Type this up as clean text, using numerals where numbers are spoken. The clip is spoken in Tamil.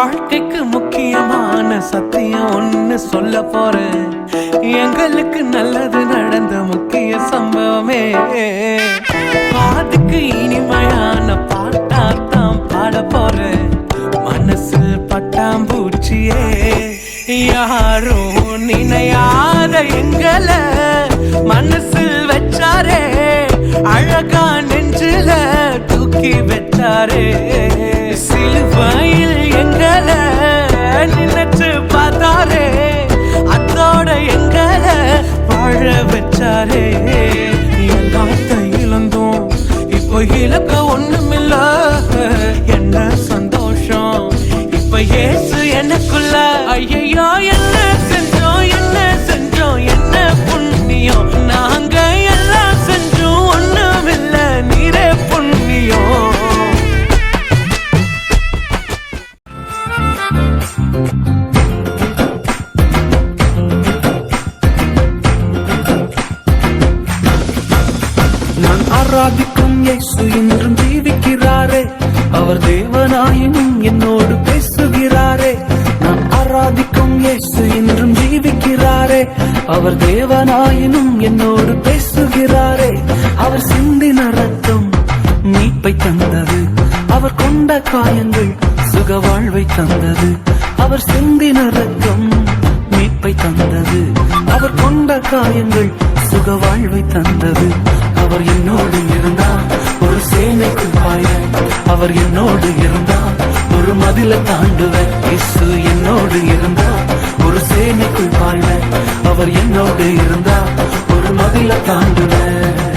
வாழ்க்கைக்கு முக்கியமான சத்தியம் ஒண்ணு சொல்ல போறேன். எங்களுக்கு நல்லது நடந்த முக்கிய சம்பவமே. பாட்டுக்கு இனிமையான பாட்டாத்தான் பாட போறேன். மனசு பட்டாம்பூச்சியே யாரும் நினையாத எங்களை மனசில் வச்சாரே. அழகா நெஞ்சில தூக்கி வச்சாரே. சிலுவையில் எங்களை நினைச்சு பார்த்தாரே. அதோட எங்களை வாழ வச்சாரே. எல்லாத்தையும் இழந்தோம், இப்போ இழக்க ஒண்ணுமில்ல. என்ன சந்தோஷம் இப்ப ஏசு எனக்குள்ள. ஐயோ என்ன செஞ்சோம், என்ன செஞ்சோம், என்ன புண்ணியம். நாங்க எல்லாம் செஞ்சோம், ஒண்ணுமில்ல, நீரே புண்ணியம். நான் ஆராதிக்கும் இயேசு என்றும் ஜீவிக்கிறாரே. அவர் தேவனாயினும் என்னோடு பேசுகிறாரே. நான் ஆராதிக்கும் இயேசு என்றும் ஜீவிக்கிறாரே. அவர் தேவனாயினும் என்னோடு பேசுகிறாரே. அவர் சிந்தின ரத்தம் மீட்பை தந்தது. அவர் கொண்ட காயங்கள் சுக வாழ்வை தந்தது. அவர் சிந்தின ரத்தம் மீட்பை தந்தது. அவர் கொண்ட காயங்கள் சுக வாழ்வை தந்தது. அவர் என்னோடு இருந்தார் ஒரு சேனைக்குள் பாய. அவர் என்னோடு இருந்தார் ஒரு மதில தாண்டுவர். இயேசு என்னோடு இருந்தார் ஒரு சேனைக்குள் பாய. அவர் என்னோடு இருந்தார் ஒரு மதில தாண்டுவர்.